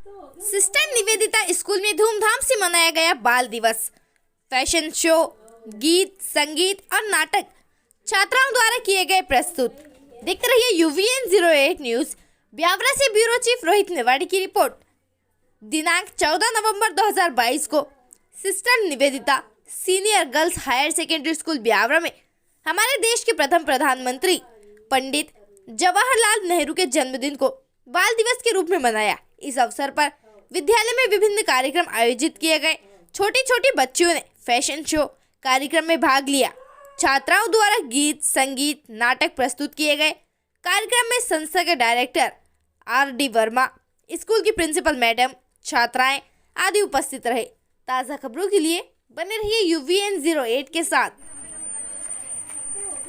Sister Nivedita school में धूमधाम से मनाया गया बाल दिवस। फैशन शो, गीत, संगीत और नाटक छात्राओं द्वारा किए गए प्रस्तुत। देखते रहिए UVN 08 न्यूज। ब्यावरा से ब्यूरो चीफ रोहित नेवाड़ी की रिपोर्ट। दिनांक 14 नवंबर 2022 को sister Nivedita senior girls higher secondary school Biaora में हमारे देश के प्रथम प्रधानमंत्री पंडित जवाहरलाल नेहरू के जन्मदिन को बाल दिवस के रूप में मनाया। इस अवसर पर विद्यालय में विभिन्न कार्यक्रम आयोजित किए गए। छोटी छोटी बच्चियों ने फैशन शो कार्यक्रम में भाग लिया। छात्राओं द्वारा गीत, संगीत, नाटक प्रस्तुत किए गए। कार्यक्रम में संस्था के डायरेक्टर RD वर्मा, स्कूल की प्रिंसिपल मैडम, छात्राएं आदि उपस्थित रहे। ताज़ा खबरों के लिए बने रहिए UVN 08 के साथ।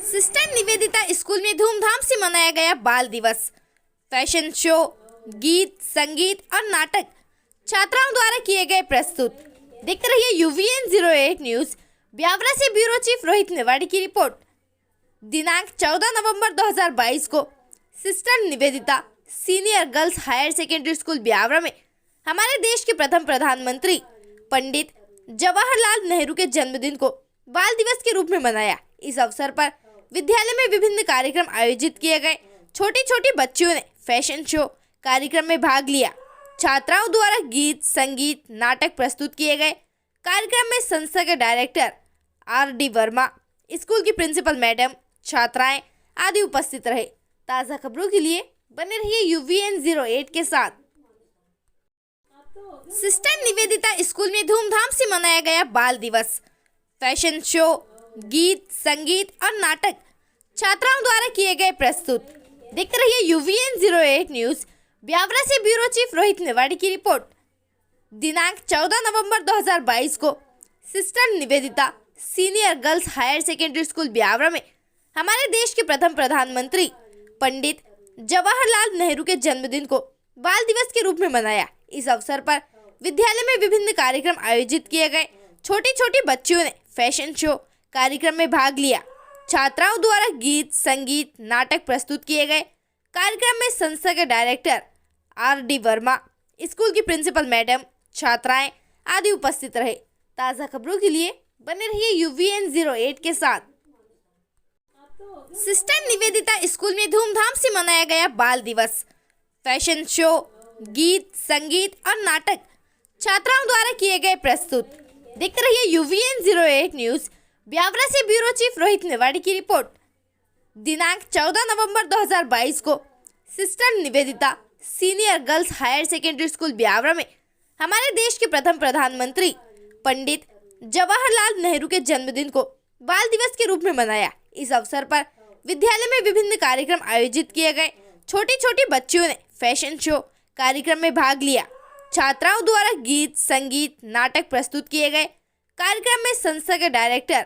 सिस्टर निवेदिता स्कूल में धूमधाम से मनाया गया बाल दिवस। फैशन शो, गीत, संगीत और नाटक छात्राओं द्वारा किए गए प्रस्तुत। देखते रहिए UVN 08 न्यूज। ब्यावरा से ब्यूरो चीफ रोहित नेवाड़ी की रिपोर्ट। दिनांक 14 नवंबर 2022 को sister Nivedita senior girls higher secondary school Biaora में हमारे देश के प्रथम प्रधानमंत्री पंडित जवाहरलाल नेहरू के जन्मदिन को बाल दिवस के रूप में मनाया। इस अवसर पर विद्यालय में विभिन्न कार्यक्रम आयोजित किए गए। छोटी छोटी बच्चियों ने फैशन शो कार्यक्रम में भाग लिया। छात्राओं द्वारा गीत, संगीत, नाटक प्रस्तुत किए गए। कार्यक्रम में संस्था के डायरेक्टर RD वर्मा, स्कूल की प्रिंसिपल मैडम, छात्राएं आदि उपस्थित रहे। ताज़ा खबरों के लिए बने रहिए UVN 08 के साथ। सिस्टर निवेदिता स्कूल में धूमधाम से मनाया गया बाल दिवस। फैशन शो, गीत, संगीत और नाटक छात्राओं द्वारा किए गए प्रस्तुत। देखते रहिए UVN 08 न्यूज। ब्यावरा से ब्यूरो चीफ रोहित नेवाड़ी की रिपोर्ट। दिनांक 14 नवंबर 2022 को sister Nivedita senior girls higher secondary school Biaora में हमारे देश के प्रथम प्रधानमंत्री पंडित जवाहरलाल नेहरू के जन्मदिन को बाल दिवस के रूप में मनाया। इस अवसर पर विद्यालय में विभिन्न कार्यक्रम आयोजित किए गए। छोटी छोटी बच्चियों ने फैशन शो कार्यक्रम में भाग लिया। छात्राओं द्वारा गीत, संगीत, नाटक प्रस्तुत किए गए। कार्यक्रम में संस्था के डायरेक्टर RD वर्मा, स्कूल की प्रिंसिपल मैडम, छात्राएं आदि उपस्थित रहे। ताज़ा खबरों के लिए बने रहिए UVN 08 के साथ। सिस्टर निवेदिता स्कूल में धूमधाम से मनाया गया बाल दिवस। फैशन शो, गीत, संगीत और नाटक छात्राओं द्वारा किए गए प्रस्तुत। देखते रहिए UVN 08 न्यूज। ब्यावरा से ब्यूरो चीफ रोहित नेवाड़ी की रिपोर्ट। दिनांक 14 नवंबर 2022 को sister Nivedita senior girls higher secondary school Biaora में हमारे देश के प्रथम प्रधानमंत्री पंडित जवाहरलाल नेहरू के जन्मदिन को बाल दिवस के रूप में मनाया। इस अवसर पर विद्यालय में विभिन्न कार्यक्रम आयोजित किए गए। छोटी छोटी बच्चियों ने फैशन शो कार्यक्रम में भाग लिया। छात्राओं द्वारा गीत, संगीत, नाटक प्रस्तुत किए गए। कार्यक्रम में संस्था के डायरेक्टर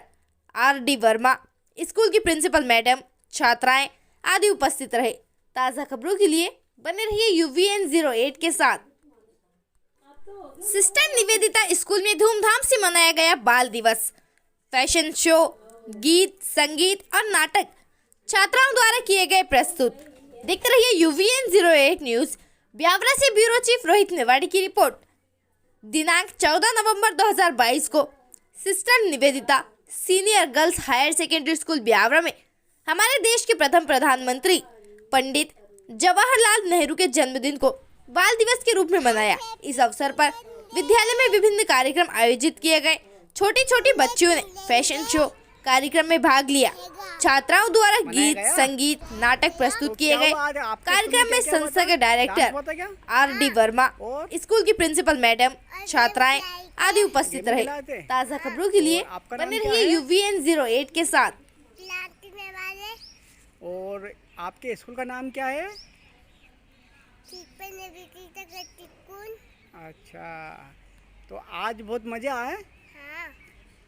RD वर्मा, स्कूल की प्रिंसिपल मैडम, छात्राएं आदि उपस्थित रहे। ताज़ा खबरों के लिए बने रहिए UVN 08 के साथ। सिस्टर निवेदिता स्कूल में धूमधाम से मनाया गया बाल दिवस। फैशन शो, गीत, संगीत और नाटक छात्राओं द्वारा किए गए प्रस्तुत। देखते रहिए UVN 08 न्यूज। ब्यावरा से ब्यूरो चीफ रोहित नेवाड़ी की रिपोर्ट। दिनांक 14 नवंबर 2022 को sister Nivedita senior girls higher secondary school Biaora में हमारे देश के प्रथम प्रधानमंत्री पंडित जवाहरलाल नेहरू के जन्मदिन को बाल दिवस के रूप में मनाया। इस अवसर पर विद्यालय में विभिन्न कार्यक्रम आयोजित किए गए। छोटी छोटी बच्चियों ने फैशन शो कार्यक्रम में भाग लिया। छात्राओं द्वारा गीत, संगीत, नाटक प्रस्तुत किए गए। कार्यक्रम में संस्था के डायरेक्टर RD वर्मा, स्कूल की प्रिंसिपल मैडम, छात्राएं आदि उपस्थित रहे। ताज़ा खबरों के लिए बने रहिए UVN 08 के साथ। और आपके स्कूल का नाम क्या है? अच्छा, तो आज बहुत मज़ा आया?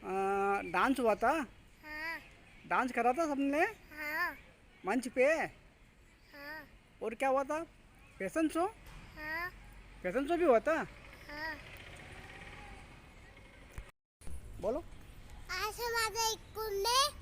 हाँ। डांस हुआ था? हाँ। डांस करा था सबने? हाँ। मंच पे? हाँ। और क्या हुआ था? Fashion show? हाँ। फैशन शो भी हुआ था? हाँ। बोलो। आज हमारे स्कूल में